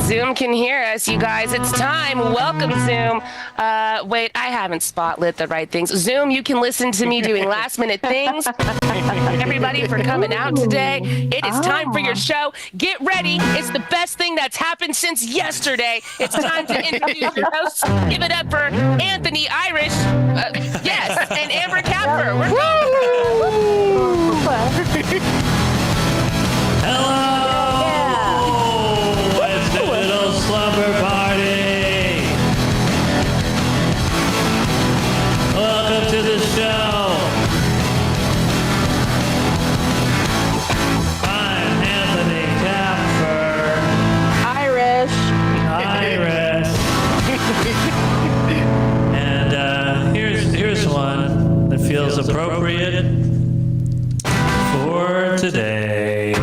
Zoom can hear us, you guys. It's time. Welcome, Zoom. Wait, I haven't spotlit the right things. Zoom, you can listen to me doing last-minute things. Everybody for coming out today. It is time for your show. Get ready. It's the best thing that's happened since yesterday. It's time to introduce your hosts. Give it up for Anthony Irish, yes, and Amber Kapfer. We're Hello! Yeah. It's Digital Slumber Party! Welcome to the show! I'm Anthony Kapfer. Irish. And here's one that feels appropriate for today.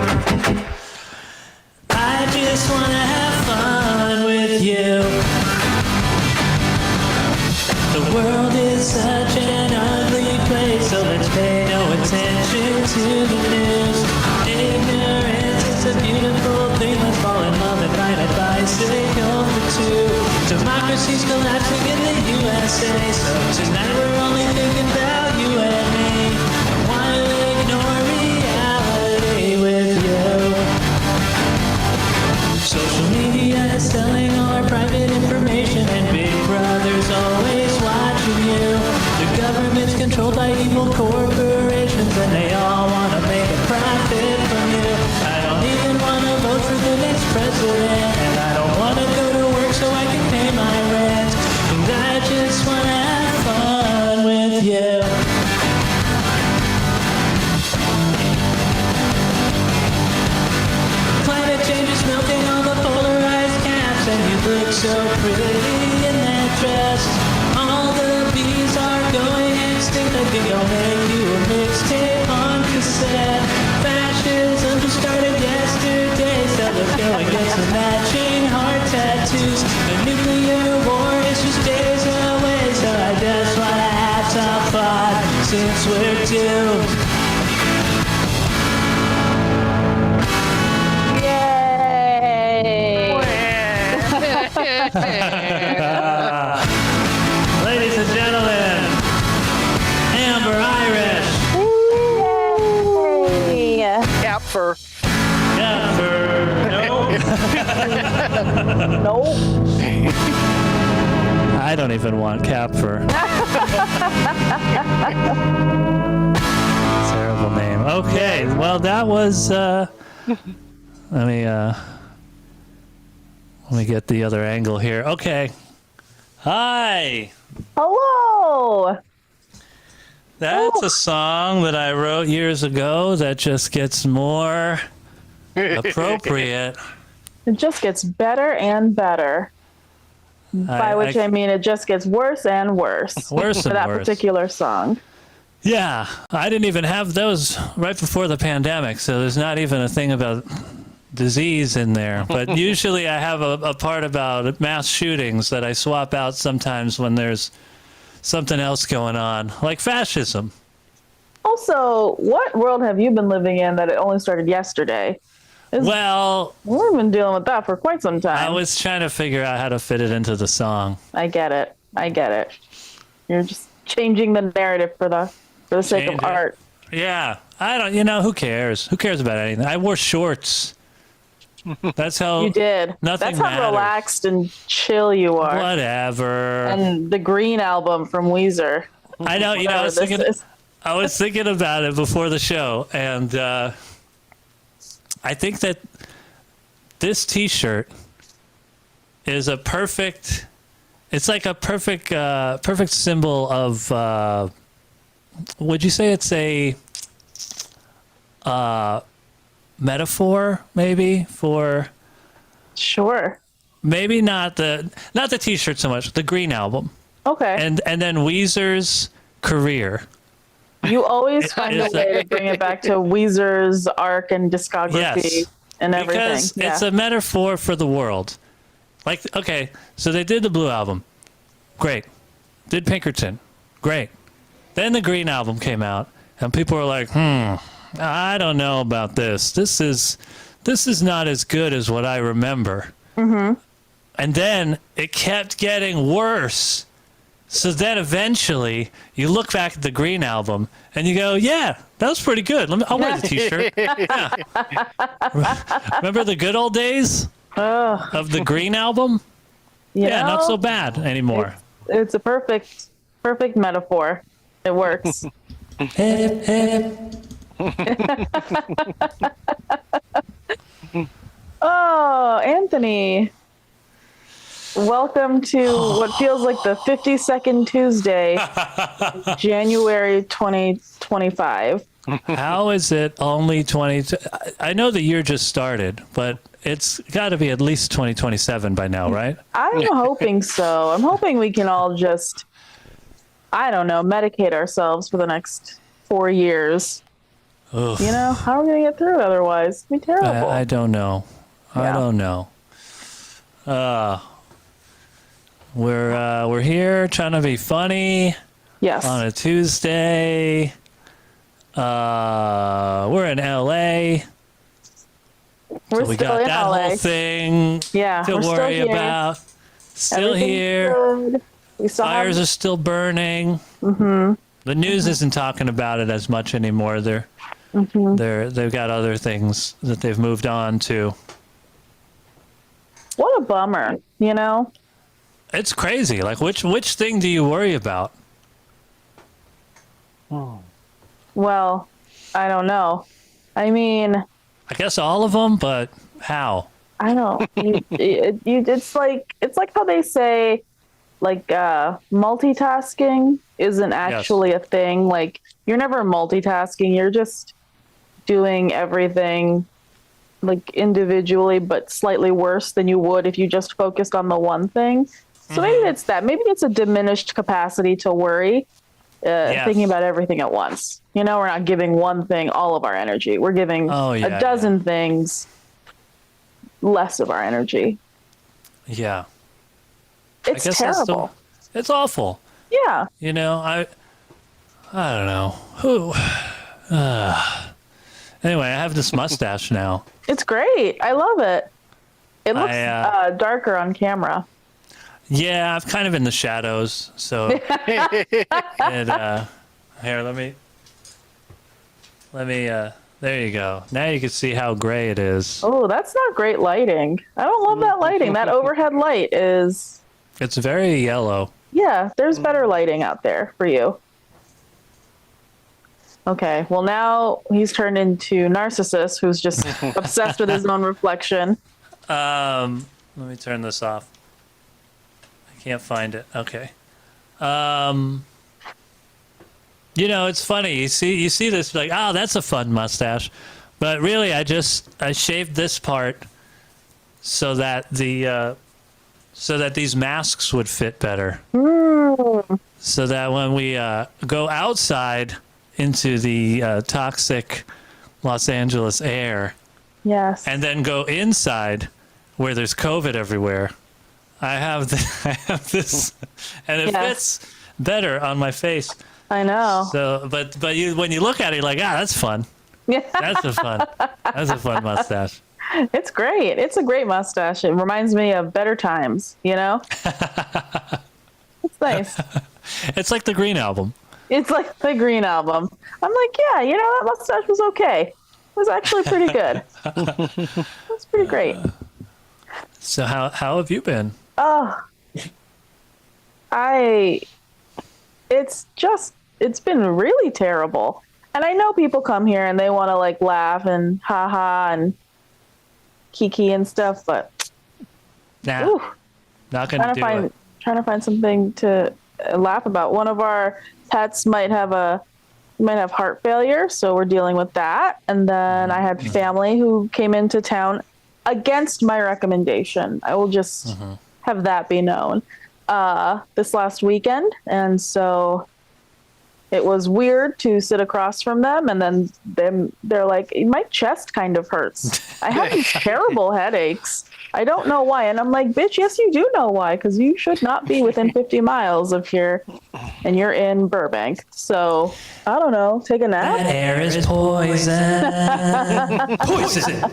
I just want to have fun with you. The world is such an ugly place, so let's pay no attention to the news. Ignorance is a beautiful thing. Let's fall in love and ride a bicycle for two. Democracy's collapsing in the USA, so tonight we're only thinking about you and me. I want to ignore reality with you. Social media is selling all our private information, and Big Brother's always watching you. The government's controlled by evil corporations, and they all want to make a profit from you. I don't even want to vote for the next president, and I don't want to go to work so I can pay my rent. And I just want to have fun with you. Climate change is melting all the polarized caps, and you look so pretty in that dress. All the bees are going extinct. I think I'll make you a mixtape on cassette. Fascism just started yesterday, so let's go and get some matching heart tattoos. The nuclear war is just days away, so I just wanna have some fun since we're doomed. Ladies and gentlemen, Amber Irish. Yay. Kapfer. Nope. I don't even want Kapfer. Terrible name. Okay, well that was. Let me get the other angle here. Okay. Hi. Hello. That's a song that I wrote years ago that just gets more appropriate. It just gets better and better. By which I mean it just gets worse and worse. Worse for and that worse. particular song. Yeah, I didn't even have those right before the pandemic, so there's not even a thing about disease in there. But usually I have a part about mass shootings that I swap out sometimes when there's something else going on, like fascism. Also, what world have you been living in that it only started yesterday? Well, we've been dealing with that for quite some time. I was trying to figure out how to fit it into the song. I get it. You're just changing the narrative for the sake of art. Yeah. I don't, who cares? Who cares about anything? I wore shorts. That's how you did. Nothing That's how mattered. Relaxed and chill you are. Whatever. And the Green album from Weezer. I know. I was thinking about it before the show, and I think that this T-shirt is a perfect. It's like a perfect symbol of. Would you say it's a metaphor, maybe, for? Sure. Maybe not the T-shirt so much. The Green album. Okay. And then Weezer's career. You always find a way to bring it back to Weezer's arc and discography and everything. Because it's a metaphor for the world. Like, okay, so they did the Blue album. Great. Did Pinkerton. Great. Then the Green album came out, and people were like, I don't know about this. This is not as good as what I remember. And then it kept getting worse. So then eventually you look back at the Green album and you go, yeah, that was pretty good. I'll wear the t-shirt. Yeah. Remember the good old days of the Green album? Yeah, not so bad anymore. It's a perfect metaphor. It works. Hip, hip. Oh, Anthony. Welcome to what feels like the 52nd Tuesday, January 2025. How is it only 20? I know the year just started, but it's got to be at least 2027 by now, right? I'm hoping so. I'm hoping we can all just, I don't know, medicate ourselves for the next 4 years. Ugh. You know, how are we going to get through it otherwise? It'd be terrible. I don't know. I don't know. We're here trying to be funny. Yes. On a Tuesday. We're in LA. We're so we still got in that LA. whole thing to we're worry still here. about. Still Everything's here. good. We still Fires have... are still burning. The news isn't talking about it as much anymore. They've got other things that they've moved on to. What a bummer, you know? It's crazy. Like, which thing do you worry about? Well, I don't know. I mean, I guess all of them, but how? I don't. It's like how they say, like multitasking isn't actually a thing. Like you're never multitasking. You're just doing everything like individually, but slightly worse than you would if you just focused on the one thing. So maybe it's that. Maybe it's a diminished capacity to worry, thinking about everything at once. You know, we're not giving one thing all of our energy. We're giving a dozen things less of our energy. Yeah. It's terrible. It's awful. Yeah. You know, I don't know. Who? Anyway, I have this mustache now. It's great. I love it. It looks darker on camera. Yeah, I'm kind of in the shadows, so here, let me there you go. Now you can see how gray it is. Oh, that's not great lighting. I don't love that lighting. That overhead light is... It's very yellow. Yeah, there's better lighting out there for you. Okay, well now he's turned into narcissist who's just obsessed with his own reflection. Let me turn this off. I can't find it. Okay. You know, it's funny. You see this like, oh, that's a fun mustache, but really, I shaved this part so that these masks would fit better. So that when we go outside into the toxic Los Angeles air, and then go inside where there's COVID everywhere, I have this, and it fits better on my face. I know. So, but when you look at it, you're like, that's fun. Yeah, that's a fun mustache. It's great. It's a great mustache. It reminds me of better times. You know, it's nice. It's like the Green album. It's like the Green album. I'm like, yeah, you know, that mustache was okay. It was actually pretty good. That's pretty great. So how have you been? It's been really terrible. And I know people come here and they want to like laugh and haha and kiki and stuff, but not gonna do it. Trying to find something to laugh about. One of our pets might have heart failure, so we're dealing with that. And then I had family who came into town against my recommendation. I will just have that be known. This last weekend, and so it was weird to sit across from them, and then they're like, my chest kind of hurts. I have these terrible headaches. I don't know why. And I'm like, bitch, yes, you do know why, because you should not be within 50 miles of here, and you're in Burbank. So, I don't know, take a nap. That air is poison.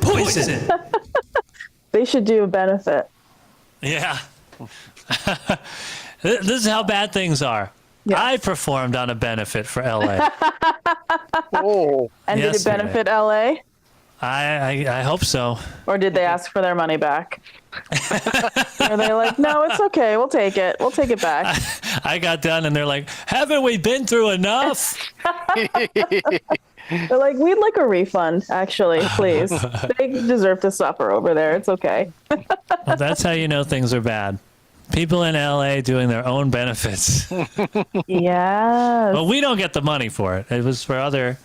Poison. They should do a benefit Yeah. This is how bad things are. Yeah. I performed on a benefit for LA. Oh, And did it Yesterday. benefit LA? I hope so. Or did they ask for their money back? Are they like, no, it's okay. We'll take it. We'll take it back. I got done and they're like, haven't we been through enough? They're like, we'd like a refund, actually, please. They deserve to suffer over there. It's okay. Well, that's how you know things are bad. People in LA doing their own benefits. Yes. But we don't get the money for it. It was for other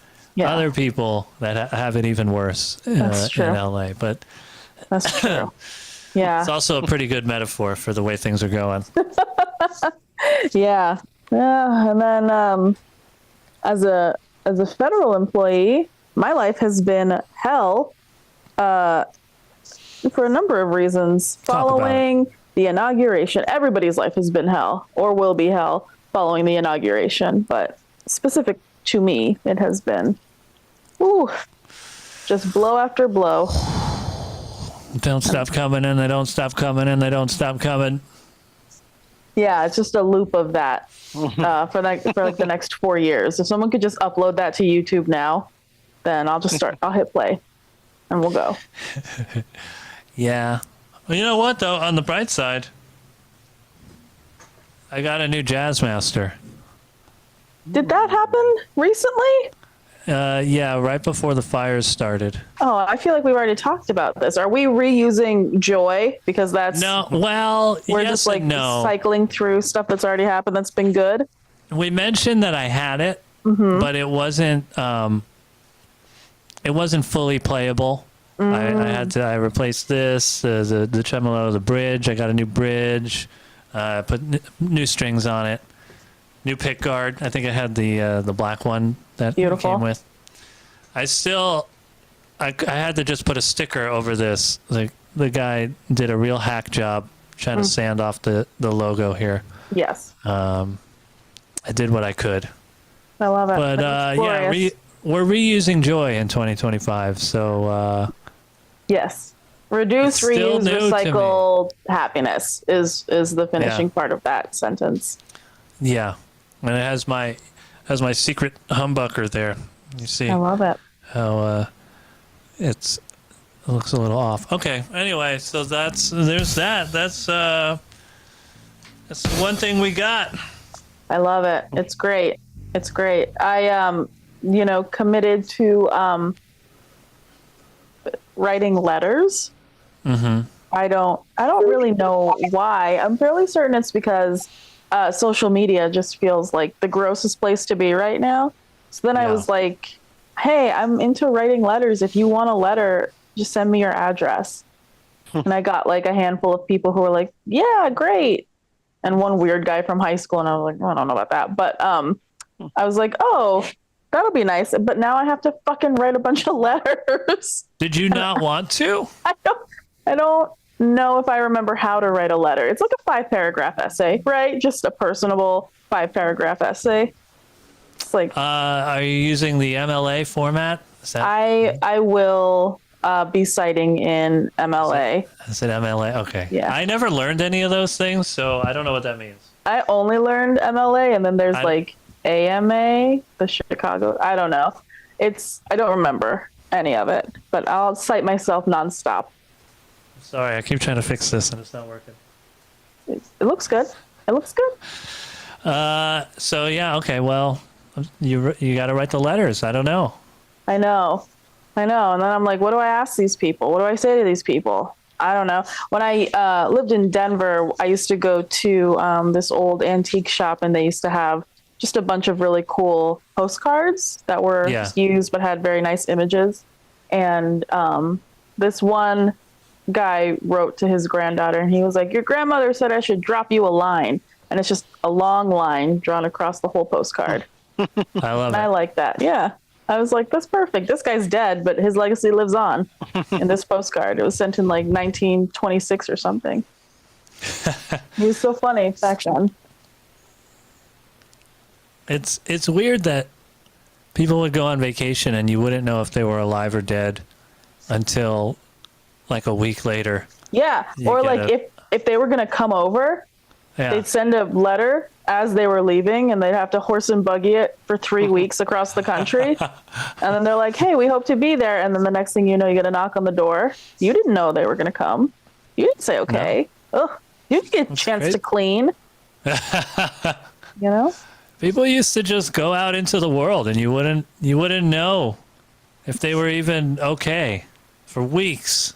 people that have it even worse That's true. in LA. But That's true. Yeah. it's also a pretty good metaphor for the way things are going. Yeah. Yeah. And then as a federal employee, my life has been hell for a number of reasons. Following the inauguration, everybody's life has been hell or will be hell following the inauguration. But specific to me, it has been just blow after blow. Don't stop coming and they don't stop coming and they don't stop coming. Yeah, it's just a loop of that for like the next 4 years. If someone could just upload that to YouTube now, then I'll hit play and we'll go. Yeah. Well, you know what, though? On the bright side, I got a new jazz master. Did that happen recently? Yeah, right before the fires started. Oh, I feel like we've already talked about this. Are we reusing Joy? Because that's No, well, we're yes just like and no. cycling through stuff that's already happened that's been good. We mentioned that I had it, but it wasn't fully playable. I replaced this, the tremolo, the bridge. I got a new bridge, put new strings on it, new pick guard. I think I had the black one that it came with. I had to just put a sticker over this. Like the guy did a real hack job trying to sand off the logo here. Yes. I did what I could. I love it. But yeah, we're reusing Joy in 2025. So yes. Reduce, It's still reuse, new to me. recycle, happiness is the finishing part of that sentence. yeah, and it has my secret humbucker there. You see I love it. how it looks a little off. Okay. Anyway, so there's that. That's one thing we got. I love it. It's great. It's great. I committed to writing letters. Mm-hmm. I don't really know why. I'm fairly certain it's because social media just feels like the grossest place to be right now. So then I Yeah. was like, hey, I'm into writing letters. If you want a letter, just send me your address. And I got like a handful of people who were like, yeah, great. And one weird guy from high school. And I was like, well, I don't know about that. But I was like, oh, that'll be nice. But now I have to fucking write a bunch of letters. Did you not want to? I don't know if I remember how to write a letter. It's like a 5-paragraph essay, right? Just a personable 5-paragraph essay. It's like Are you using the MLA format? Is that, I will be citing in MLA. is it MLA? Okay. Yeah. I never learned any of those things, so I don't know what that means. I only learned MLA, and then there's like AMA, the Chicago. I don't know. I don't remember any of it, but I'll cite myself nonstop. Sorry, I keep trying to fix this and it's not working. It looks good. It looks good. So yeah, okay. Well, you got to write the letters. I don't know. I know. And then I'm like, what do I ask these people? What do I say to these people? I don't know. When I lived in Denver, I used to go to this old antique shop, and they used to have just a bunch of really cool postcards that were just used but had very nice images. And this one guy wrote to his granddaughter, and he was like, your grandmother said I should drop you a line. And it's just a long line drawn across the whole postcard. I love And it. I like that. Yeah. I was like, that's perfect. This guy's dead, but his legacy lives on in this postcard. It was sent in like 1926 or something. He was so funny back then. It's weird that people would go on vacation and you wouldn't know if they were alive or dead until like a week later. Yeah. You Or get like it. if they were going to come over, Yeah. they'd send a letter as they were leaving, and they'd have to horse and buggy it for 3 weeks across the country. And then they're like, hey, we hope to be there. And then the next thing you know, you get a knock on the door. You didn't know they were going to come. You didn't say okay. Ugh. You didn't get a chance great. to clean. You know? People used to just go out into the world, and you wouldn't know if they were even okay for weeks.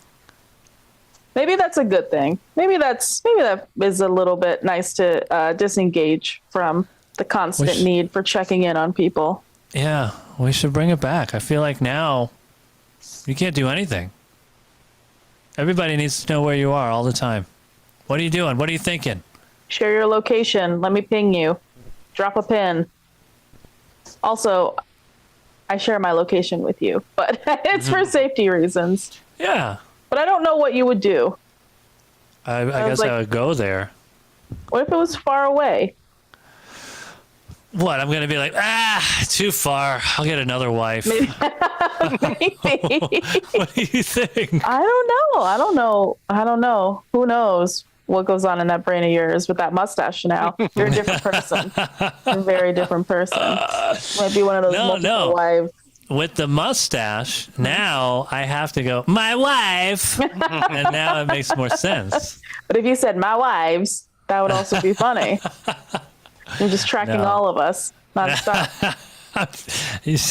Maybe that's a good thing. Maybe that is a little bit nice to disengage from the constant need for checking in on people. Yeah, we should bring it back. I feel like now you can't do anything. Everybody needs to know where you are all the time. What are you doing? What are you thinking? Share your location. Let me ping you. Drop a pin. Also, I share my location with you, but it's for safety reasons. Yeah. But I don't know what you would do. I guess like- I would go there. What if it was far away? What? I'm going to be like, too far. I'll get another wife. Maybe. What do you think? I don't know. Who knows what goes on in that brain of yours with that mustache now? You're a different person. You're a very different person. Might be one of those multiple wives. With the mustache, now I have to go, my wife. And now it makes more sense. But if you said my wives, that would also be funny. You're just tracking No. all of us nonstop.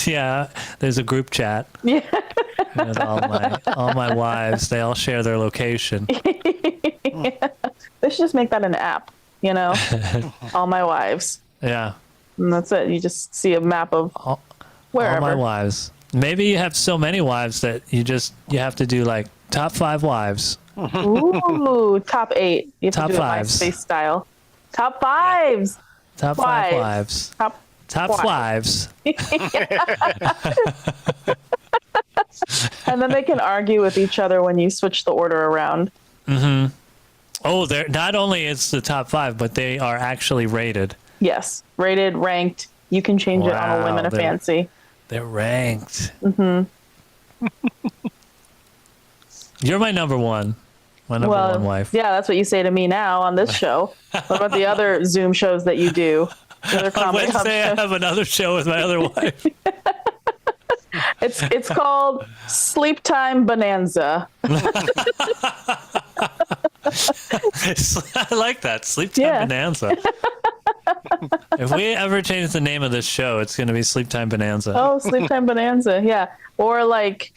Yeah, there's a group chat. Yeah. With all my wives. They all share their location. They should just make that an app, you know? All my wives. Yeah. And that's it. You just see a map of wherever. All my wives. Maybe you have so many wives that you have to do like top 5 wives. Ooh, top 8. You have Top to do fives. it MySpace style. Top 5s. Top 5 wives. Top wives. 5s. And then they can argue with each other when you switch the order around. Oh, they're not only it's the top 5, but they are actually rated. Yes. Rated, ranked. You can change it on a whim and a Wow, fancy. They're ranked. You're my number one. My number one wife. Yeah, that's what you say to me now on this show. What about the other Zoom shows that you do? The other On comedy hub Wednesday, I shows? have another show with my other wife. It's called Sleep Time Bonanza. I like that. Sleep Time Yeah. Bonanza. If we ever change the name of this show, it's going to be Sleep Time Bonanza. Oh, Sleep Time Bonanza. Yeah. Or like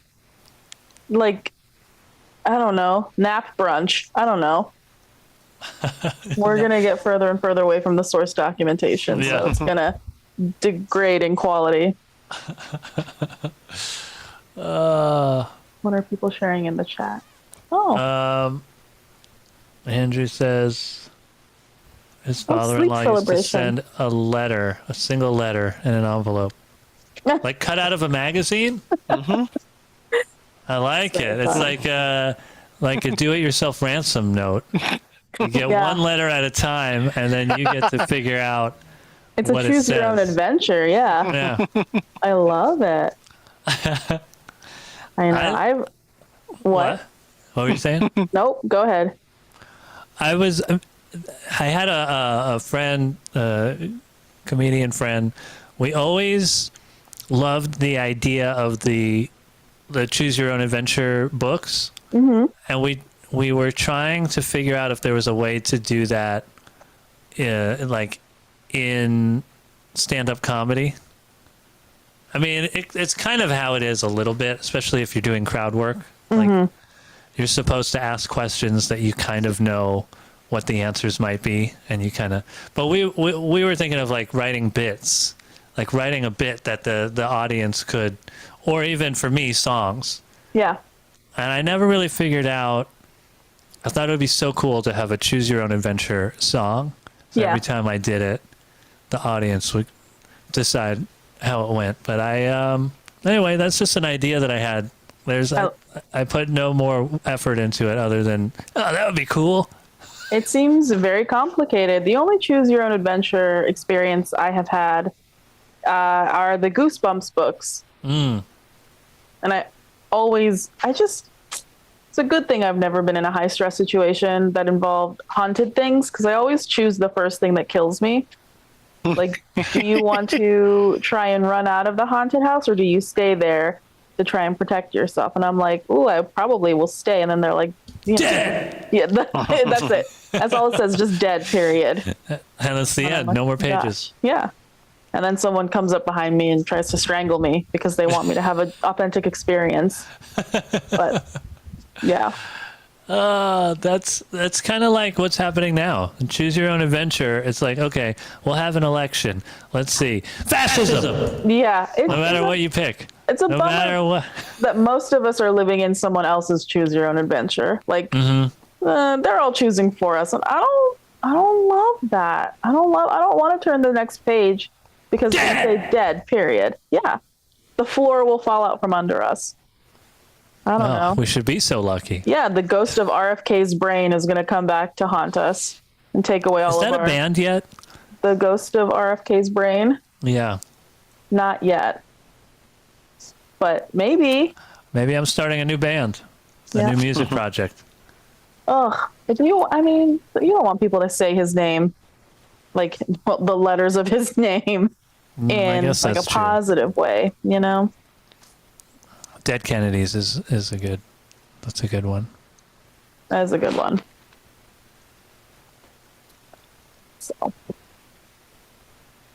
I don't know, nap brunch. I don't know. We're going to get further and further away from the source documentation, Yeah. so it's going to degrade in quality. What are people sharing in the chat? Oh, Andrew says his Oh, father-in-law sleep used to celebration. send a single letter in an envelope. Like cut out of a magazine? I like it. It's like a do-it-yourself ransom note. You get Yeah. one letter at a time, and then you get to figure out it's a what it choose your own says. adventure. Yeah. Yeah. I love it. I know. What? What were you saying? Nope. Go ahead. I had a friend, comedian friend. We always loved the idea of the choose your own adventure books. Mm-hmm. And we were trying to figure out if there was a way to do that, like in stand-up comedy. I mean, it's kind of how it is a little bit, especially if you're doing crowd work. Like you're supposed to ask questions that you kind of know what the answers might be, and you kind of. But we were thinking of like writing bits, like writing a bit that the audience could, or even for me, songs. Yeah. And I never really figured out. I thought it would be so cool to have a choose your own adventure song. So Yeah. every time I did it, the audience would decide how it went. But anyway, that's just an idea that I had. I put no more effort into it other than, oh, that would be cool. It seems very complicated. The only choose your own adventure experience I have had are the Goosebumps books. And It's a good thing I've never been in a high stress situation that involved haunted things, because I always choose the first thing that kills me. Like, do you want to try and run out of the haunted house, or do you stay there to try and protect yourself? And I'm like, ooh, I probably will stay. And then they're like, Dead. Yeah, that's it. That's all it says, just dead, period. And that's the And I'm end. like, No more gosh. pages. Yeah. And then someone comes up behind me and tries to strangle me because they want me to have an authentic experience. But yeah. That's kind of like what's happening now. Choose your own adventure. It's like, okay, we'll have an election. Let's see. Fascism. Yeah. No matter what you pick. It's a No bummer matter what. that most of us are living in someone else's choose your own adventure. Like, they're all choosing for us. And I don't love that. I don't want to turn the next page because they say dead, period. Yeah. The floor will fall out from under us. I don't know. We should be so lucky. Yeah, the ghost of RFK's brain is going to come back to haunt us and take away all Is of that our... a band yet? The ghost of RFK's brain? Yeah. Not yet. But maybe. Maybe I'm starting a new band, a new music project. Ugh. But you don't want people to say his name, like the letters of his name, in guess like a that's true. positive way, you know? Dead Kennedys is that's a good one. That is a good one. So.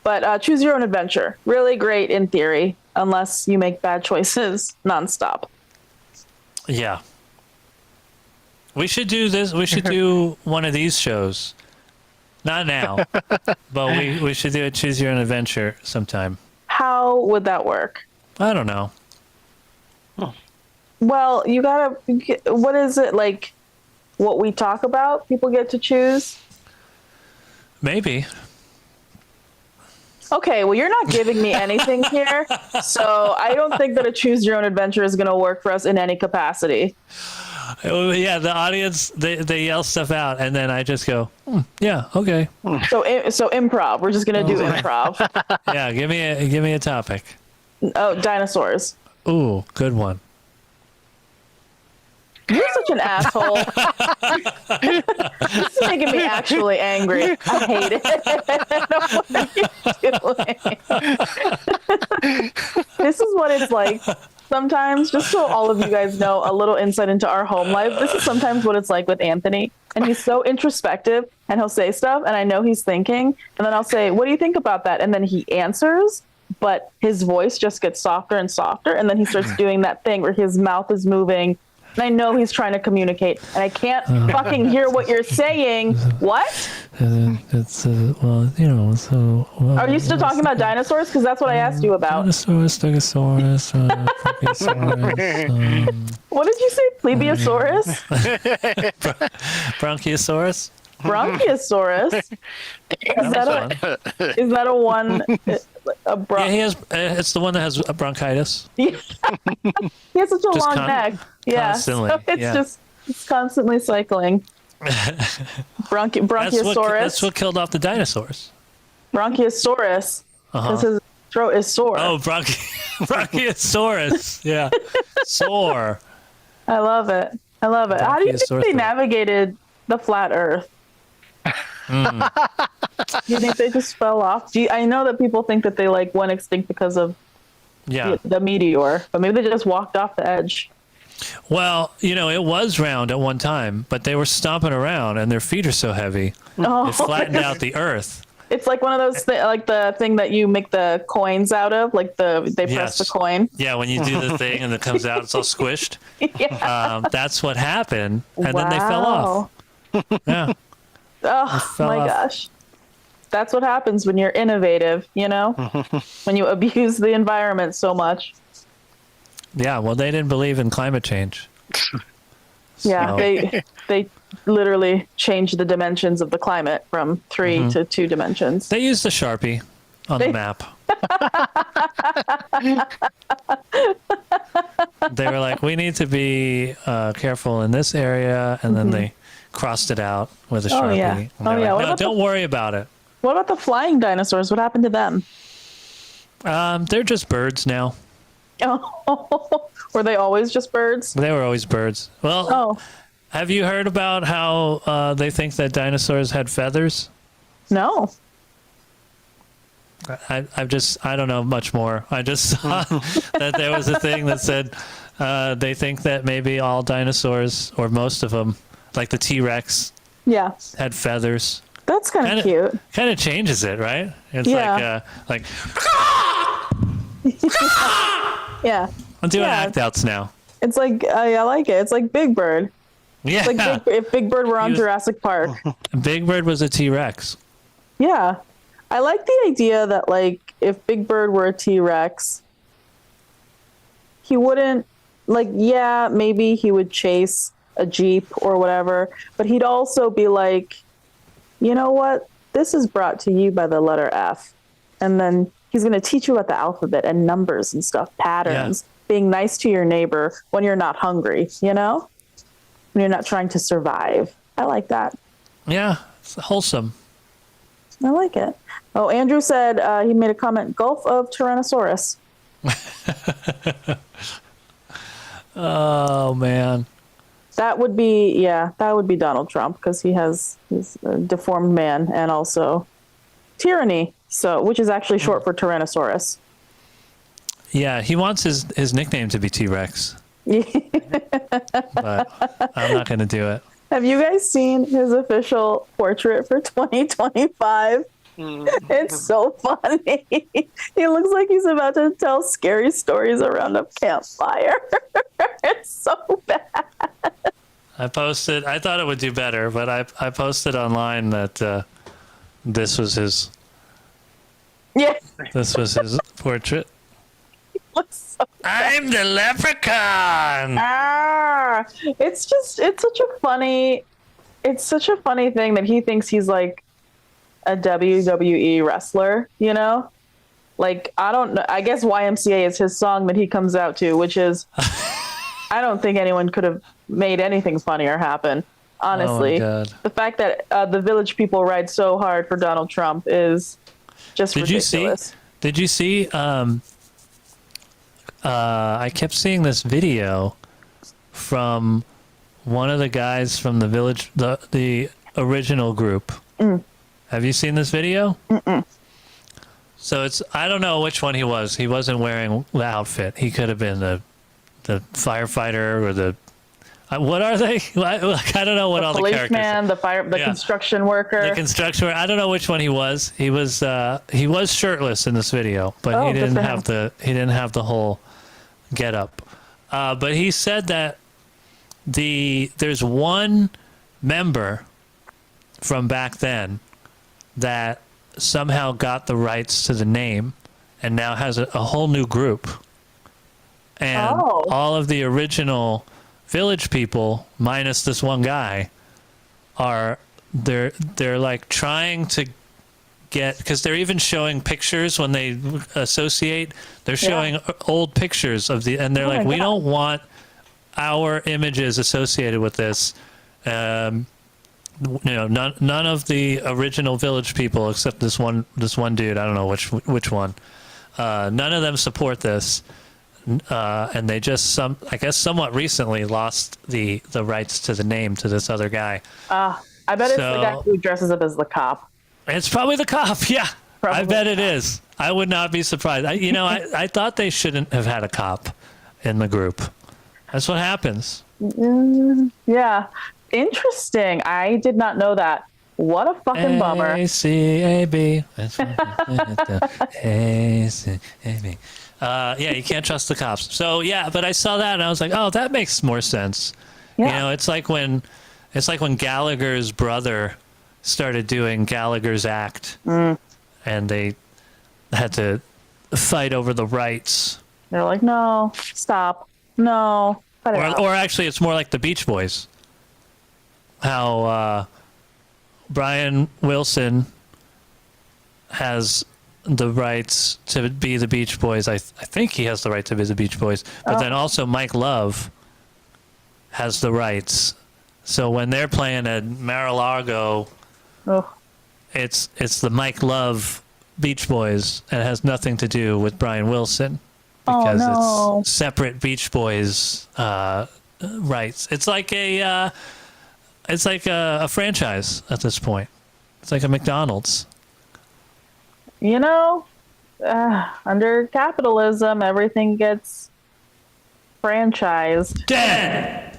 But choose your own adventure. Really great in theory, unless you make bad choices nonstop. Yeah. We should do this. We should do one of these shows. Not now, but we should do a choose your own adventure sometime. How would that work? I don't know. Well, you gotta. What is it like? What we talk about, people get to choose. Maybe. Okay, well, you're not giving me anything here, so I don't think that a choose your own adventure is going to work for us in any capacity. Yeah, the audience they yell stuff out, and then I just go, yeah, okay. So improv. We're just going to do improv. Yeah, give me a topic. Oh, dinosaurs. Ooh, good one. You're such an asshole. This is making me actually angry. I hate it. What are you doing? This is what it's like sometimes, just so all of you guys know a little insight into our home life. This is sometimes what it's like with Anthony. And he's so introspective and he'll say stuff and I know he's thinking. And then I'll say, what do you think about that? And then he answers, but his voice just gets softer and softer. And then he starts doing that thing where his mouth is moving. And I know he's trying to communicate, and I can't fucking hear what you're saying. What? It's well, you know. So. Well, Are you still talking about dinosaurs? Because that's what I asked you about. Dinosaurs, Stegosaurus, Brachiosaurus, What did you say? Plesiosaurus? Bronchiosaurus. Bronchiosaurus? Is that a one? Yeah, he has. It's the one that has bronchitis. He has such a Just long neck. Yeah, constantly, so it's constantly cycling. Bronchiosaurus. That's what killed off the dinosaurs. Bronchiosaurus. Because his throat is sore. Oh, Bronchiosaurus. Yeah, sore. I love it. How do you think they navigated the flat Earth? Do you think they just fell off? I know that people think that they like went extinct because of the meteor, but maybe they just walked off the edge. Well, you know, it was round at one time, but they were stomping around, and their feet are so heavy, it flattened out the Earth. It's like one of those like the thing that you make the coins out of, like they press the coin. Yeah, when you do the thing and it comes out, it's all squished. Yeah. That's what happened, and then they fell off. Yeah. Oh my gosh. That's what happens when you're innovative, you know? When you abuse the environment so much. Yeah, well, they didn't believe in climate change. Yeah, they literally changed the dimensions of the climate from 3 to 2 dimensions. They used the Sharpie on the map. They were like, we need to be careful in this area, and then they crossed it out with a Sharpie. Yeah. And they're like, no, don't worry about it. What about the flying dinosaurs? What happened to them? They're just birds now. Oh, were they always just birds? They were always birds. Well, Oh, have you heard about how they think that dinosaurs had feathers? no. I don't know much more. I just saw that there was a thing that said they think that maybe all dinosaurs, or most of them, like the T-Rex, Yeah, had feathers. that's kind of cute. Kind of changes it, right? It's Yeah. like Yeah, I'm doing Yeah. act outs now. it's like I like it. It's like Big Bird. Yeah, It's like if Big Bird were on He was- Jurassic Park. Big Bird was a T-Rex. Yeah, I like the idea that like if Big Bird were a T-Rex, he wouldn't like. Yeah, maybe he would chase a Jeep or whatever, but he'd also be like, you know what? This is brought to you by the letter F, and then he's going to teach you about the alphabet and numbers and stuff, patterns, being nice to your neighbor when you're not hungry, you know, when you're not trying to survive. I like that. Yeah, it's wholesome. I like it. Oh, Andrew said he made a comment, Gulf of Tyrannosaurus. Oh man. That would be Donald Trump because he's a deformed man and also tyranny. So, which is actually short for Tyrannosaurus. Yeah, he wants his nickname to be T-Rex, but I'm not going to do it. Have you guys seen his official portrait for 2025? It's so funny. He looks like he's about to tell scary stories around a campfire. It's so bad. I thought it would do better, but I posted online that this was his Yeah, portrait. looks so I'm the leprechaun. it's such a funny thing that he thinks he's like a WWE wrestler, you know? Like, I don't know. I guess YMCA is his song that he comes out to, which is, I don't think anyone could have made anything funnier happen. Honestly, God. The fact that the Village people ride so hard for Donald Trump is just ridiculous. Did you see? I kept seeing this video from one of the guys from the Village, the original group. Have you seen this video? So I don't know which one he was. He wasn't wearing the outfit. He could have been the firefighter or the what are they? Like, I don't know what all the characters are. Policeman, the construction worker. The construction worker. I don't know which one he was. He was shirtless in this video, but he didn't have the whole get up. But he said that there's one member from back then that somehow got the rights to the name and now has a whole new group. And all of the original Village people, minus this one guy, they're like trying to get, because they're even showing pictures when they associate. They're showing old pictures of and they're like, we don't want our images associated with this. None of the original Village people, except this one dude. I don't know which one. None of them support this. And they just I guess somewhat recently lost the rights to the name to this other guy. I bet it's the guy who dresses up as the cop. It's probably the cop. Yeah, probably. I bet it is. I would not be surprised. I thought they shouldn't have had a cop in the group. That's what happens. Yeah, interesting. I did not know that. What a fucking bummer. ACAB. ACAB. Yeah, you can't trust the cops. So yeah, but I saw that and I was like, oh, that makes more sense. Yeah. It's like when Gallagher's brother started doing Gallagher's Act, and they had to fight over the rights. They're like, no, stop, no. Or actually, it's more like the Beach Boys. How Brian Wilson has the rights to be the Beach Boys. I think he has the right to be the Beach Boys. But then also Mike Love has the rights. So when they're playing at Mar-a-Lago, it's the Mike Love Beach Boys, and it has nothing to do with Brian Wilson. because no. it's separate Beach Boys rights. It's like a franchise at this point. It's like a McDonald's. You know, under capitalism, everything gets franchised. Dead.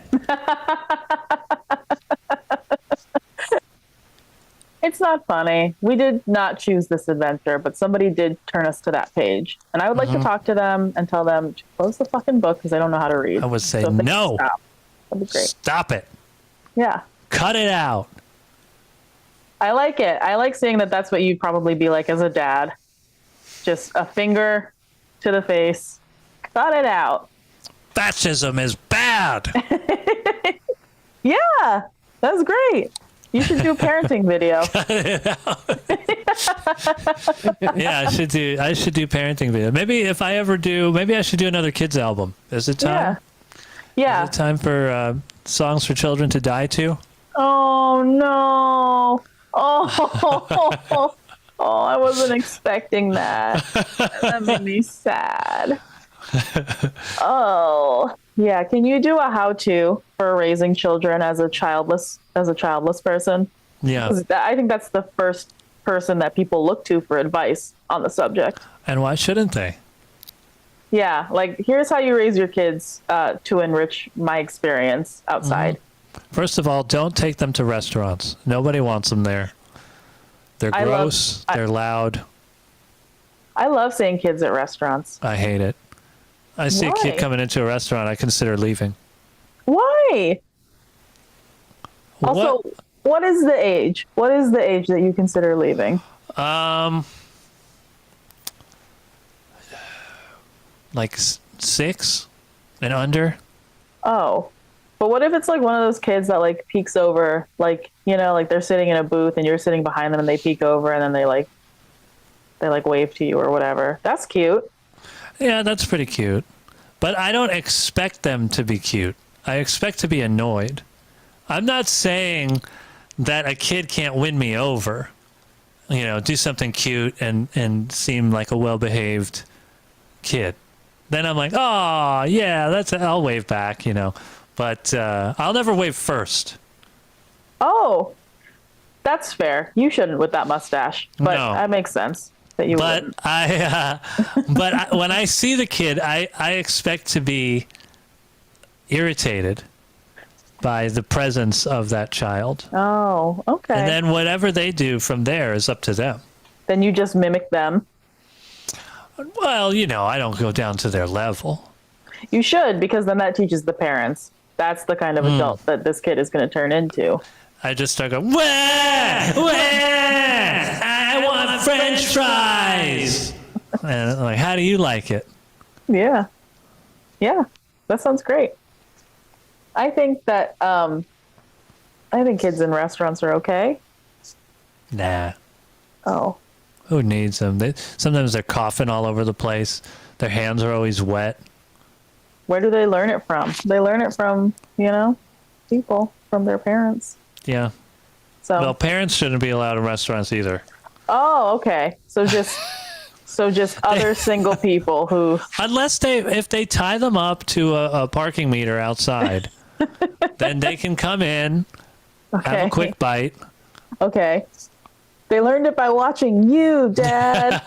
It's not funny. We did not choose this adventure, but somebody did turn us to that page. And I would like to talk to them and tell them to close the fucking book because they don't know how to read. I would say if they can no. stop, that'd be great. Stop it. Yeah. Cut it out. I like it. I like seeing that that's what you'd probably be like as a dad. Just a finger to the face. Cut it out. Fascism is bad. Yeah, that's great. You should do a parenting video. Yeah, I should do parenting video. Maybe if I ever do, maybe I should do another kids album. Is it time? Yeah. Is it time for songs for children to die to? Oh no. Oh, I wasn't expecting that. That made me sad. Oh, yeah. Can you do a how-to for raising children as a childless person? Yeah. 'Cause I think that's the first person that people look to for advice on the subject. And why shouldn't they? Yeah, like here's how you raise your kids to enrich my experience outside. First of all, don't take them to restaurants. Nobody wants them there. They're gross. They're loud. I love seeing kids at restaurants. I hate it. I see a kid Why? coming into a restaurant, I consider leaving. Why? Also, what is the age? What is the age that you consider leaving? Like 6 and under. Oh, but what if it's like one of those kids that like peeks over, like, you know, like they're sitting in a booth and you're sitting behind them and they peek over and then they wave to you or whatever. That's cute. Yeah, that's pretty cute. But I don't expect them to be cute. I expect to be annoyed. I'm not saying that a kid can't win me over. You know, do something cute and seem like a well-behaved kid. Then I'm like, oh, yeah, I'll wave back, you know. But I'll never wave first. Oh, that's fair. You shouldn't with that mustache, but No. that makes sense that you But wouldn't. when I see the kid, I expect to be irritated by the presence of that child. Oh, okay. And then whatever they do from there is up to them. Then you just mimic them. Well, you know, I don't go down to their level. You should, because then that teaches the parents. That's the kind of adult that this kid is going to turn into. I just start going, wah, wah, I want French fries. And I'm like, how do you like it? Yeah. Yeah. That sounds great. I think that, I think kids in restaurants are okay. Nah. Oh. Who needs them? Sometimes they're coughing all over the place. Their hands are always wet. Where do they learn it from? They learn it from, you know, people, from their parents. Yeah. So. Well, parents shouldn't be allowed in restaurants either. Oh, okay. So just other single people who. Unless if they tie them up to a parking meter outside, then they can come in, have a quick bite. Okay. They learned it by watching you, Dad.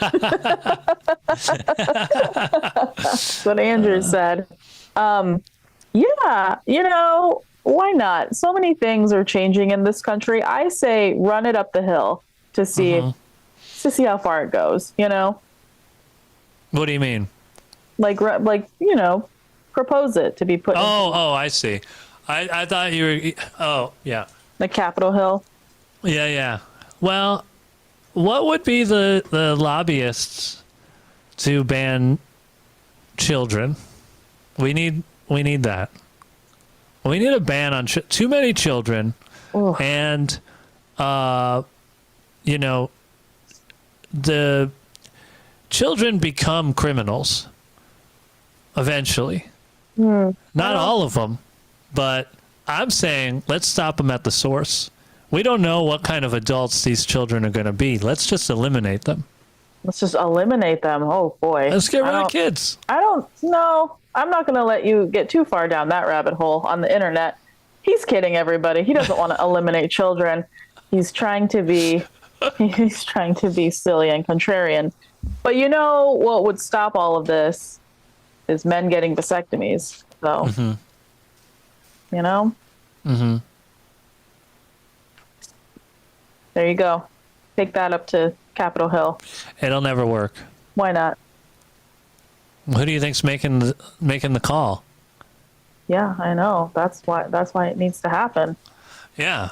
That's what Andrew said. Yeah, you know, why not? So many things are changing in this country. I say run it up the hill to see how far it goes, you know? What do you mean? Like you know, propose it to be put Oh, I see. I thought you were... Oh, yeah. the Capitol Hill. Yeah. Well, what would be the lobbyists to ban children? We need that. We need a ban on too many children. Oof. And, you know, the children become criminals eventually. Not all of them, but I'm saying let's stop them at the source. We don't know what kind of adults these children are going to be. Let's just eliminate them. Let's just eliminate them. Oh boy. Let's get rid of kids. I don't know. I'm not going to let you get too far down that rabbit hole on the internet. He's kidding everybody. He doesn't want to eliminate children. He's trying to be silly and contrarian. But you know what would stop all of this is men getting vasectomies. So, you know? Mm-hmm. There you go. Take that up to Capitol Hill. It'll never work. Why not? Who do you think's making the call? Yeah, I know. That's why it needs to happen. Yeah.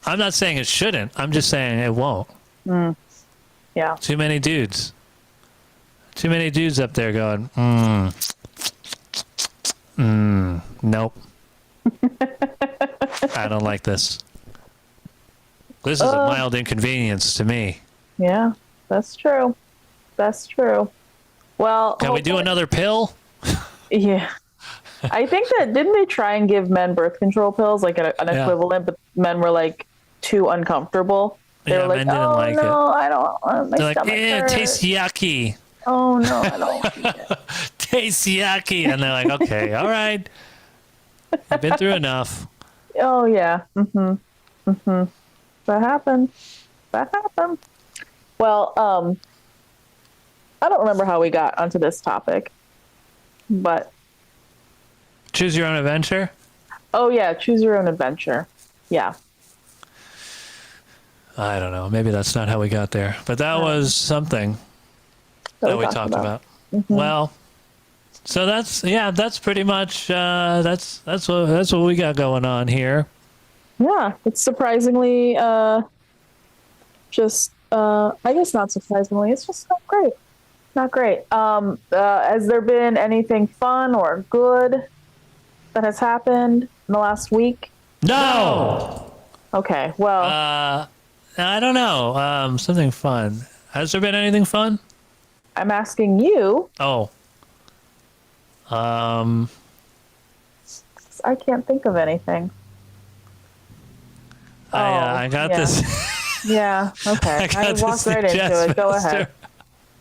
I'm not saying it shouldn't. I'm just saying it won't. Yeah. Too many dudes. Too many dudes up there going, nope. I don't like this. This is a mild inconvenience to me. Yeah, that's true. That's true. Well, Can we do another pill? Yeah. I think that, didn't they try and give men birth control pills, like an equivalent, but men were like too uncomfortable. They were like, men didn't like it. I don't, my They're like, stomach it hurts. tastes yucky. Oh, no, I don't like it. Tastes yucky. And they're like, okay, all right. You've been through enough. Oh, yeah. That happened. Well, I don't remember how we got onto this topic, but. Choose your own adventure? Oh, yeah. Choose your own adventure. Yeah. I don't know. Maybe that's not how we got there. But that was something that we talked about. Well, so that's pretty much that's what we got going on here. Yeah, it's surprisingly I guess not surprisingly, it's just not great. Not great. Has there been anything fun or good that has happened in the last week? No. Okay, well, I don't know. Something fun. Has there been anything fun? I'm asking you. Oh. I can't think of anything. I got this. Yeah, okay. I walked right into it. Go ahead.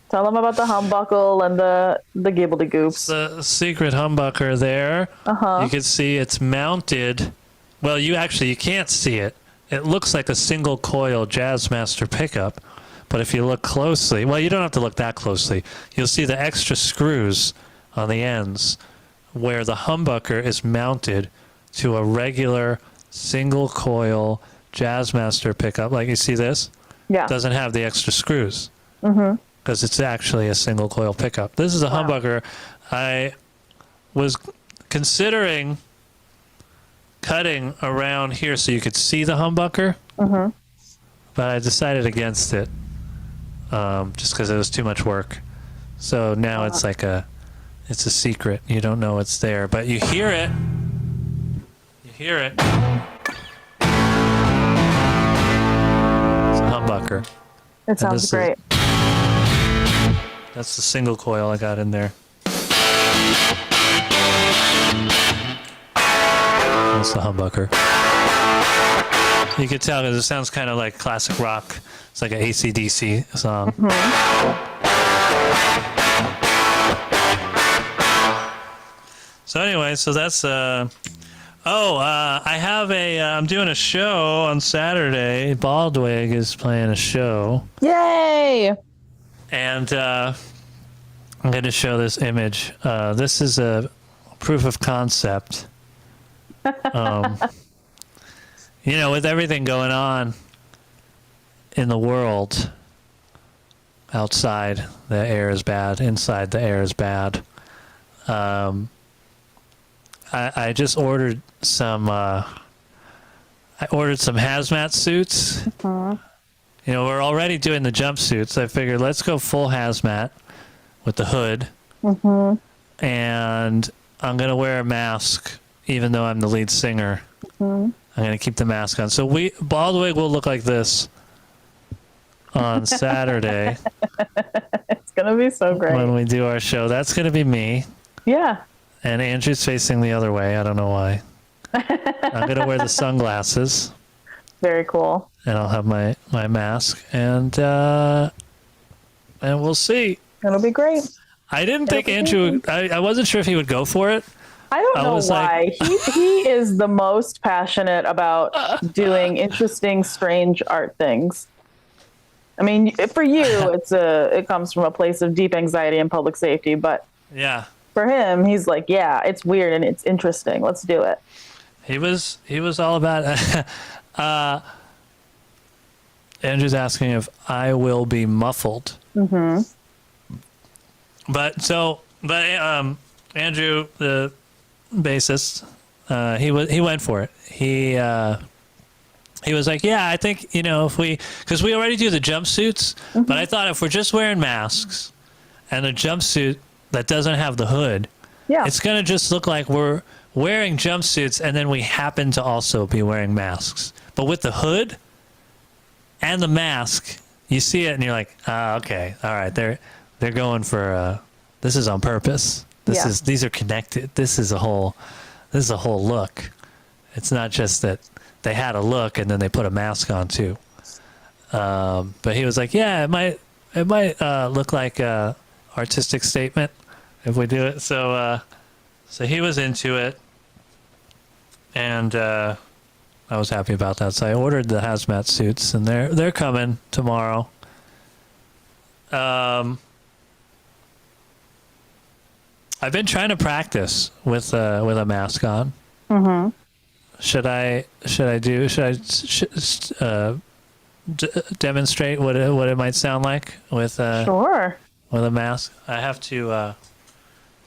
Tell them about the humbuckle and the gibbledy-goops. The secret humbucker there. You can see it's mounted. Well, you can't see it. It looks like a single coil Jazzmaster pickup. But if you look closely, well, you don't have to look that closely. You'll see the extra screws on the ends where the humbucker is mounted to a regular single coil Jazzmaster pickup. Like you see this? Yeah. Doesn't have the extra screws. Because it's actually a single coil pickup. This is a humbucker. I was considering cutting around here so you could see the humbucker, but I decided against it just because it was too much work. So now it's like it's a secret. You don't know it's there, but you hear it. You hear it. It's a humbucker. It sounds great. That's the single coil I got in there. That's the humbucker. You can tell because it sounds kind of like classic rock. It's like an AC/DC song. So anyway, so that's I have I'm doing a show on Saturday. Baldwig is playing a show. Yay! And I'm going to show this image. This is a proof of concept. With everything going on in the world, outside the air is bad, inside the air is bad. I just ordered some. I ordered some hazmat suits. We're already doing the jumpsuits. I figured let's go full hazmat with the hood. And I'm going to wear a mask, even though I'm the lead singer. I'm going to keep the mask on. So Baldwig will look like this on Saturday. It's going to be so great. When we do our show. That's going to be me. Yeah. And Andrew's facing the other way. I don't know why. I'm going to wear the sunglasses. Very cool. And I'll have my mask. And and we'll see. It'll be great. I didn't think Andrew. I wasn't sure if he would go for it. I don't know was why. He is the most passionate about doing interesting, strange art things. I mean, for you, it comes from a place of deep anxiety and public safety, but Yeah. for him, he's like, yeah, it's weird and it's interesting. Let's do it. He was all about it. Andrew's asking if I will be muffled. Mm-hmm. But Andrew, the bassist, he went for it. He was like, yeah, I think, because we already do the jumpsuits, but I thought if we're just wearing masks and a jumpsuit that doesn't have the hood, it's going to just look like we're wearing jumpsuits and then we happen to also be wearing masks. But with the hood and the mask, you see it and you're like, okay, all right, they're going for this is on purpose. These are connected. This is a whole look. It's not just that they had a look and then they put a mask on too. But he was like, yeah, it might look like a artistic statement if we do it. So he was into it, and I was happy about that. So I ordered the hazmat suits, and they're coming tomorrow. I've been trying to practice with a mask on. Mm-hmm. Should I demonstrate what it might sound like with Sure. with a mask? I have to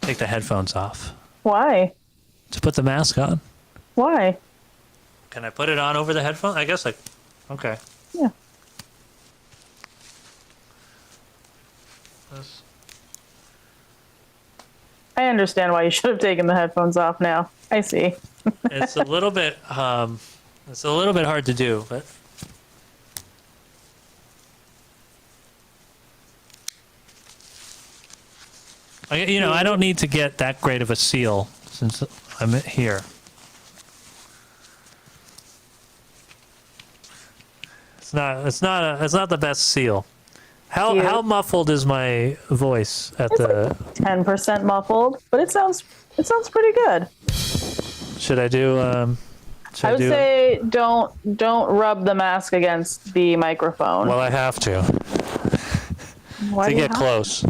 take the headphones off Why? to put the mask on. Why? Can I put it on over the headphones? I guess okay. Yeah. I understand why you should have taken the headphones off now. I see. It's a little bit hard to do, but I don't need to get that great of a seal since I'm here. It's not the best seal. How muffled is my voice at It's the? 10% muffled, but it sounds pretty good. Should I do? I would say don't rub the mask against the microphone. Well, I have to Why to do you get have- close.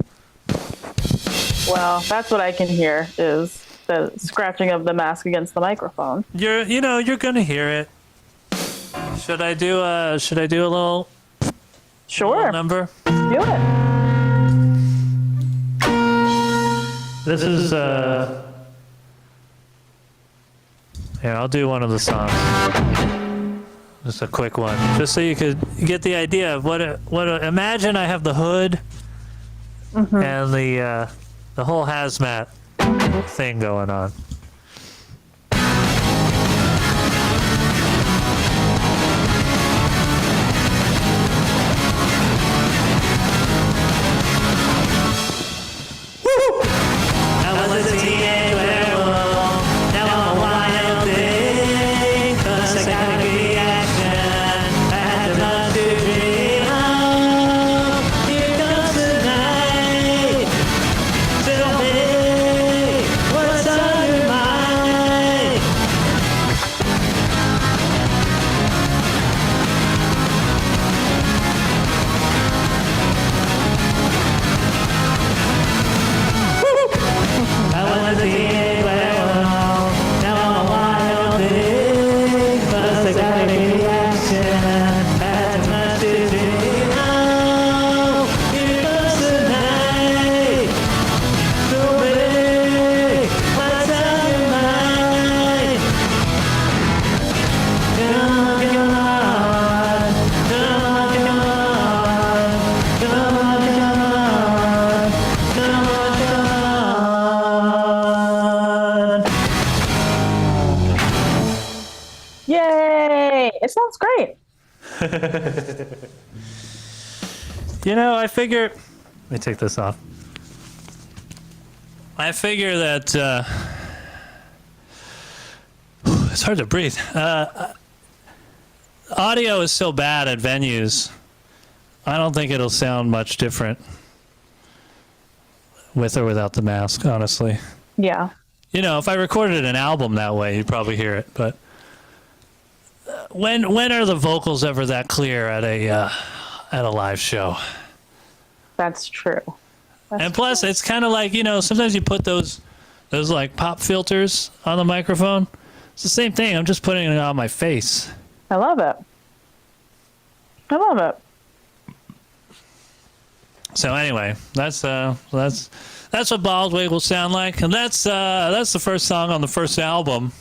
Well, that's what I can hear is the scratching of the mask against the microphone. You're gonna hear it. Should I do a little Sure. number? Do it. This is here, I'll do one of the songs. Just a quick one, just so you could get the idea of imagine I have the hood and the whole hazmat thing going on. I was a teenage werewolf, now I'm a wild thing, 'cause I got a good action, I had much to dream of. Here comes the night, tell me what's on your mind. I was a teenage werewolf, now I'm a wild thing, 'cause I got a big action, had much to dream of. Here comes the night, so big, what's on your mind? Come on, come on, come on, come on, come on, come on, come on, come on. Yay! It sounds great. I figure. Let me take this off. I figure that it's hard to breathe. Audio is so bad at venues. I don't think it'll sound much different with or without the mask, honestly. Yeah. You know, if I recorded an album that way, you'd probably hear it. But when are the vocals ever that clear at a live show? That's true. And plus, it's kind of like, you know, sometimes you put those like pop filters on the microphone. It's the same thing. I'm just putting it on my face. I love it. I love it. So anyway, that's what Bald Wig will sound like, and that's the first song on the first album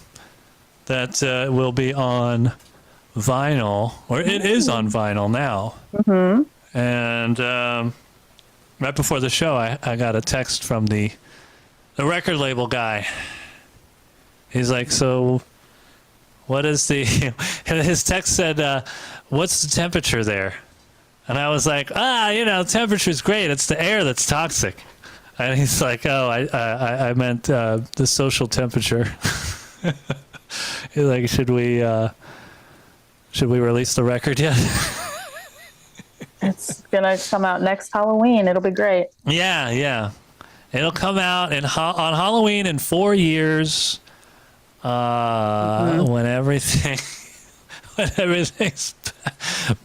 that will be on vinyl, or it is on vinyl now. Mm-hmm. And right before the show, I got a text from the record label guy. He's like, so what is the... His text said, what's the temperature there? And I was like, you know, temperature's great. It's the air that's toxic. And he's like, oh, I meant the social temperature. He's like, should we release the record yet? It's gonna come out next Halloween. It'll be great. Yeah. It'll come out on Halloween in 4 years. When everything's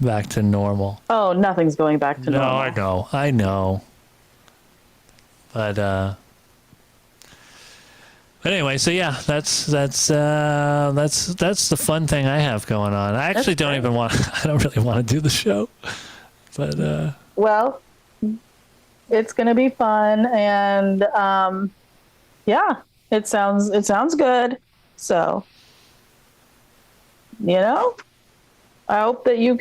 back to normal. Oh, nothing's going back to normal. No, I know. But anyway, so yeah, that's the fun thing I have going on. I actually don't really want to do the show. But well, it's gonna be fun, and yeah, it sounds good. So, you know, I hope that you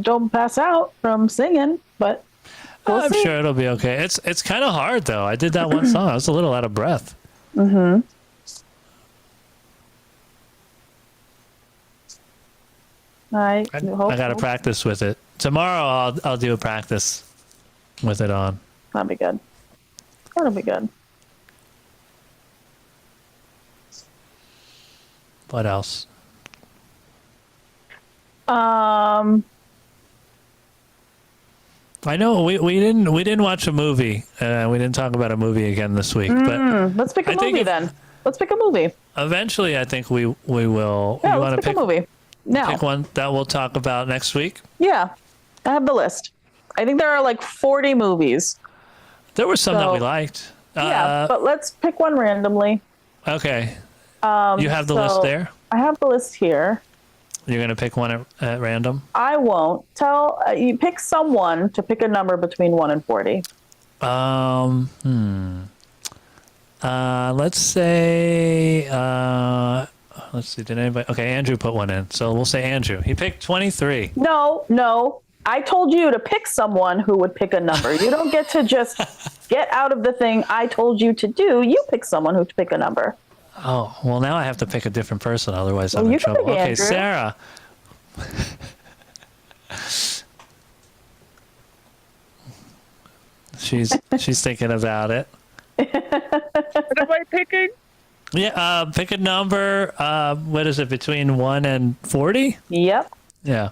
don't pass out from singing, but I'm sure it'll be okay. It's kind of hard though. I did that one song. I was a little out of breath. Mm-hmm. I got to practice with it. Tomorrow I'll do a practice with it on. That'll be good. That'll be good. What else? I know we didn't watch a movie. We didn't talk about a movie again this week. But let's pick a movie then. Let's pick a movie. Eventually, I think we will. Yeah, you let's pick a movie. Now. Pick one that we'll talk about next week. Yeah, I have the list. I think there are like 40 movies. There were some that we liked. Yeah, but let's pick one randomly. Okay. You have the list there? I have the list here. You're going to pick one at random? I won't. You pick someone to pick a number between 1 and 40. Let's say, let's see, did anybody, okay, Andrew put one in. So we'll say Andrew. He picked 23. No. I told you to pick someone who would pick a number. You don't get to just get out of the thing I told you to do. You pick someone who to pick a number. Oh, well, now I have to pick a different person. Otherwise, I'm in trouble. Okay, Andrew. Sarah. She's thinking about it. What am I picking? Yeah, pick a number. What is it, between 1 and 40? Yep. Yeah.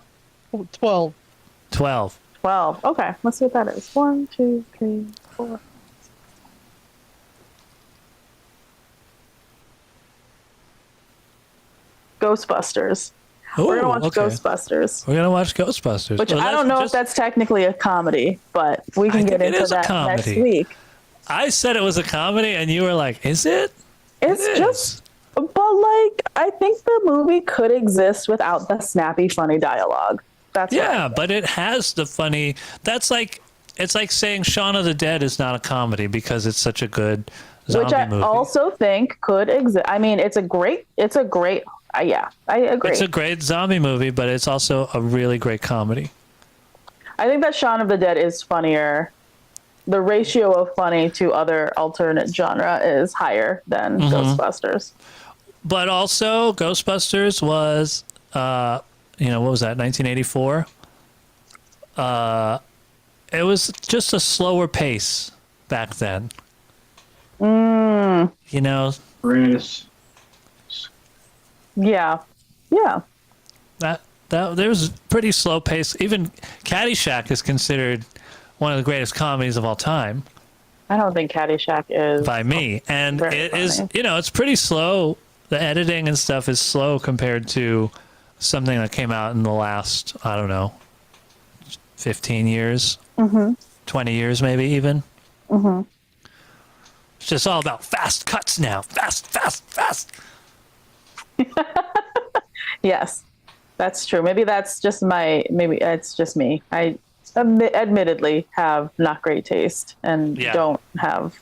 12. 12. 12. Okay, let's see what that is. 1, 2, 3, 4. Ghostbusters. Ooh, We're going to watch okay. Ghostbusters. We're going to watch Ghostbusters. Which I don't know if that's technically a comedy, but we can get into that next week. I said it was a comedy, and you were like, is it? It's just, but like, I think the movie could exist without the snappy, funny dialogue. That's but it has the funny. That's like, it's like saying Shaun of the Dead is not a comedy because it's such a good zombie Which I movie. also think could exist. I mean, it's a great, yeah, I agree. It's a great zombie movie, but it's also a really great comedy. I think that Shaun of the Dead is funnier. The ratio of funny to other alternate genre is higher than Ghostbusters. But also, Ghostbusters was, what was that, 1984? It was just a slower pace back then. You know? Chris. Yeah. That there was a pretty slow pace. Even Caddyshack is considered one of the greatest comedies of all time. I don't think Caddyshack is. by me. And Very it is, funny. it's pretty slow. The editing and stuff is slow compared to something that came out in the last, I don't know, 15 years, 20 years maybe even. It's just all about fast cuts now. Fast, fast, fast. Yes, that's true. Maybe it's just me. I admittedly have not great taste and don't have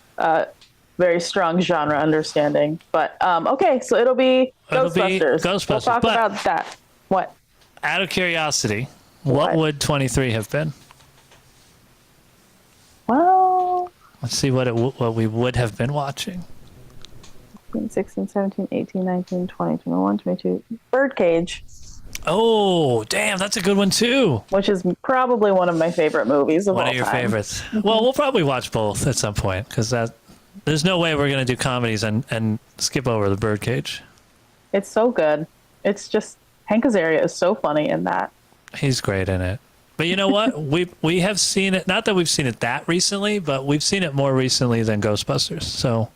very strong genre understanding. But okay, so it'll be Ghostbusters. We'll talk But about that. What? out of curiosity, what would 23 have been? Well, Let's see what we would have been watching. 16, 17, 18, 19, 20, 21, 22. Birdcage, Oh, damn, that's a good one too. which is probably one of my favorite movies of all One time. of your favorites. Well, we'll probably watch both at some point because there's no way we're going to do comedies and skip over the Birdcage. It's so good. It's just Hank Azaria is so funny in that. He's great in it. But you know what? we have seen it. Not that we've seen it that recently, but we've seen it more recently than Ghostbusters. So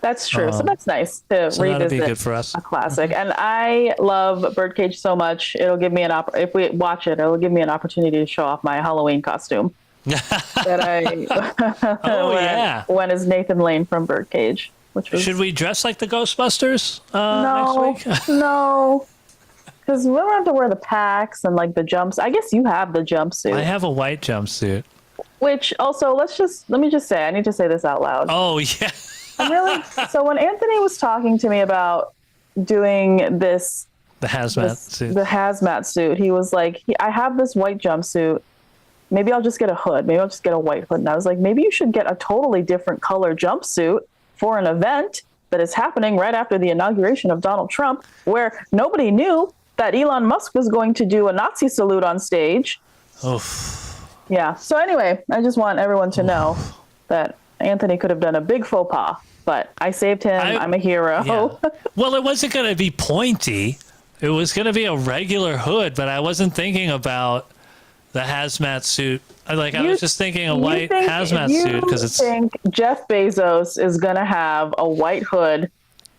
That's true. So that's nice to so that'll be revisit good for us. a classic. And I love Birdcage so much. It'll give me if we watch it, it'll give me an opportunity to show off my Halloween costume that I Oh, yeah. when is Nathan Lane from Birdcage, which was Should we dress like the Ghostbusters no, next week? no. Because we don't have to wear the packs and like the jumps. I guess you have the jumpsuit. I have a white jumpsuit. Which also, let me just say, I need to say this out loud. Oh, yeah. I'm really, so when Anthony was talking to me about doing this, The hazmat suit. the hazmat suit, he was like, I have this white jumpsuit. Maybe I'll just get a hood. Maybe I'll just get a white hood. And I was like, maybe you should get a totally different color jumpsuit for an event that is happening right after the inauguration of Donald Trump, where nobody knew that Elon Musk was going to do a Nazi salute on stage. Oof. Yeah. So anyway, I just want everyone to know that Anthony could have done a big faux pas, but I saved him. I'm a hero. Yeah. Well, it wasn't going to be pointy. It was going to be a regular hood, but I wasn't thinking about the hazmat suit. I was just thinking a white hazmat suit because it's. I think Jeff Bezos is going to have a white hood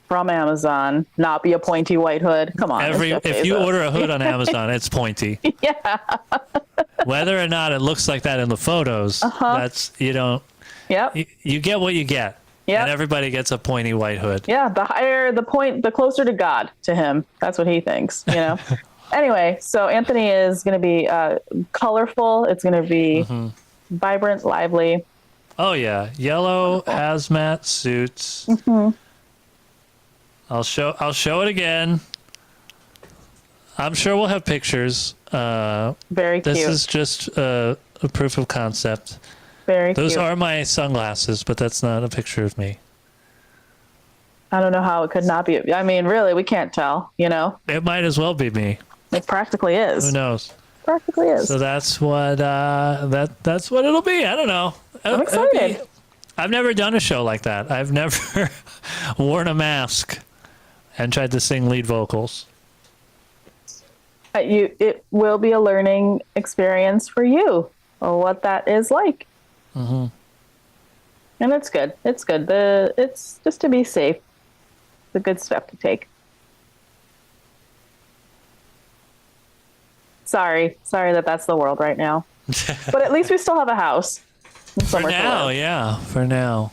from Amazon, not be a pointy white hood. Come on. If you order a hood on Amazon, it's pointy. Yeah. Whether or not it looks like that in the photos, that's Yep. you get what you get. Yep. And everybody gets a pointy white hood. Yeah, the higher the point, the closer to God to him. That's what he thinks, Anyway, so Anthony is going to be colorful. It's going to be vibrant, lively. Oh yeah, yellow hazmat suits. I'll show it again. I'm sure we'll have pictures. Very cute. This is just a proof of concept. Very Those cute. are my sunglasses, but that's not a picture of me. I don't know how it could not be. I mean, really, we can't tell, It might as well be me. It practically is. Who knows? Practically is. So that's what that's what it'll be. I don't know. I'm excited. I've never done a show like that. I've never worn a mask and tried to sing lead vocals. It will be a learning experience for you, or what that is like. And it's good. It's good. It's just to be safe. It's a good step to take. Sorry that's the world right now. But at least we still have a house. For now, yeah. For now.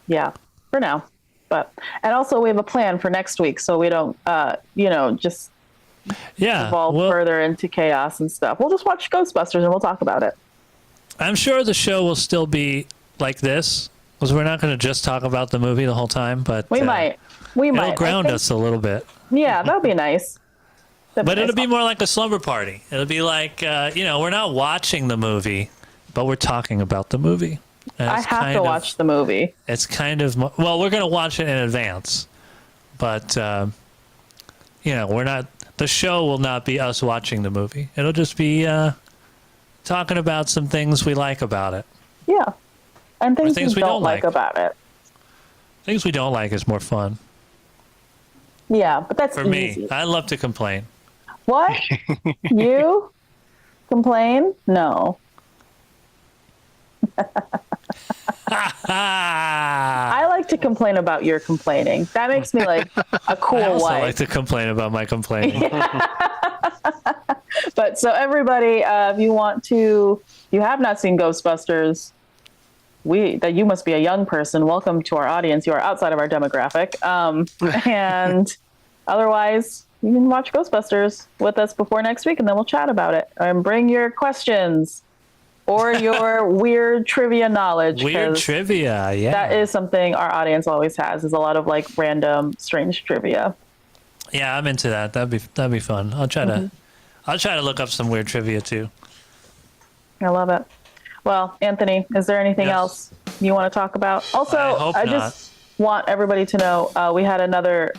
Yeah, for now. And also we have a plan for next week, so we don't, just evolve further into chaos and stuff. We'll just watch Ghostbusters and we'll talk about it. I'm sure the show will still be like this, because we're not going to just talk about the movie the whole time. But We might. It'll ground us a little bit. Yeah, that'll be nice. But it'll be more like a slumber party. It'll be like, we're not watching the movie, but we're talking about the movie. And I have to watch the movie. It's kind of, well, we're going to watch it in advance. But, we're not, the show will not be us watching the movie. It'll just be talking about some things we like about it. Yeah. And things we don't like about it. Things we don't like is more fun. Yeah, but that's For easy. me, I love to complain. What? You complain? No. I like to complain about your complaining. That makes me like a cool I also wife. like to complain about my complaining. But so everybody, if you have not seen Ghostbusters, you must be a young person. Welcome to our audience. You are outside of our demographic. And otherwise, you can watch Ghostbusters with us before next week, and then we'll chat about it. And bring your questions or your weird trivia knowledge. Weird 'cause trivia, yeah. that is something our audience always has, is a lot of like random, strange trivia. Yeah, I'm into that. That'd be fun. I'll try to look up some weird trivia too. I love it. Well, Anthony, is there anything Yes. else you want to talk about? Also, I hope not. just want everybody to know we had another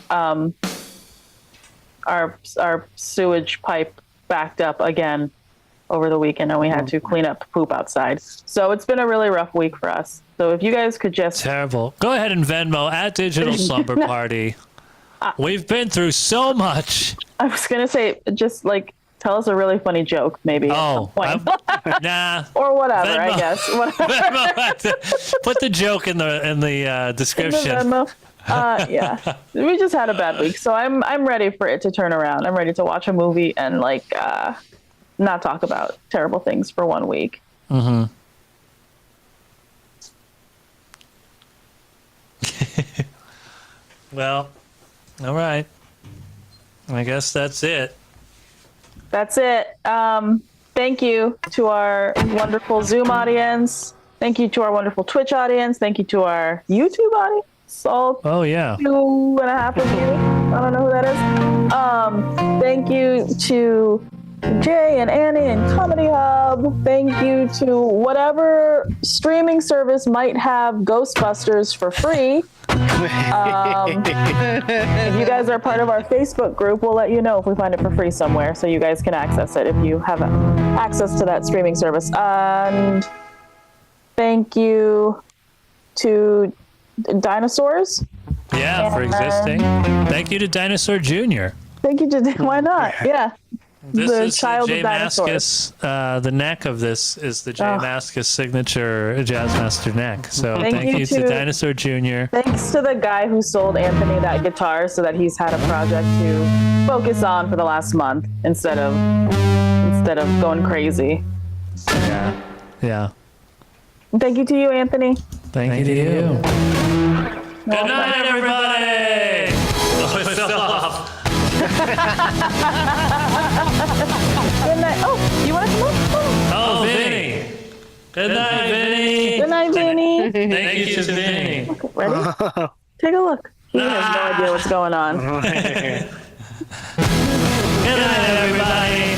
our sewage pipe backed up again over the weekend, and we had to clean up poop outside. So it's been a really rough week for us. So if you guys could just Terrible. Go ahead and Venmo at Digital Slumber Party. We've been through so much. I was gonna say, just like tell us a really funny joke, maybe. Oh, at some point. nah. Or whatever, Venmo. I guess. Whatever. Venmo. Put the joke in the description. Venmo. Yeah, we just had a bad week, so I'm ready for it to turn around. I'm ready to watch a movie and like not talk about terrible things for 1 week. Mm-hmm. Well, all right. I guess that's it. That's it. Thank you to our wonderful Zoom audience. Thank you to our wonderful Twitch audience. Thank you to our YouTube audience. All Oh yeah. 2.5 of you. I don't know who that is. Thank you to Jay and Annie and Comedy Hub. Thank you to whatever streaming service might have Ghostbusters for free. If you guys are part of our Facebook group, we'll let you know if we find it for free somewhere, so you guys can access it if you have access to that streaming service. And thank you to Dinosaurs. Yeah, for existing. Thank you to Dinosaur Jr. Thank you to why not? Yeah. This The is child the of Jay dinosaurs. Mascis. The neck of this is the Jay Mascis signature Jazzmaster neck. So Thank thank you you to to- Dinosaur Jr. Thanks to the guy who sold Anthony that guitar so that he's had a project to focus on for the last month instead of going crazy. Yeah. Yeah. Thank you to you, Anthony. Thank you to you. Good night, everybody. Oh, it's still off. Good night. Oh, you want to come up? Oh, Vinny. Good night, Vinny. Good night, Vinny. Thank you to Vinny. Ready? Take a look. He has no idea what's going on. Good night, everybody.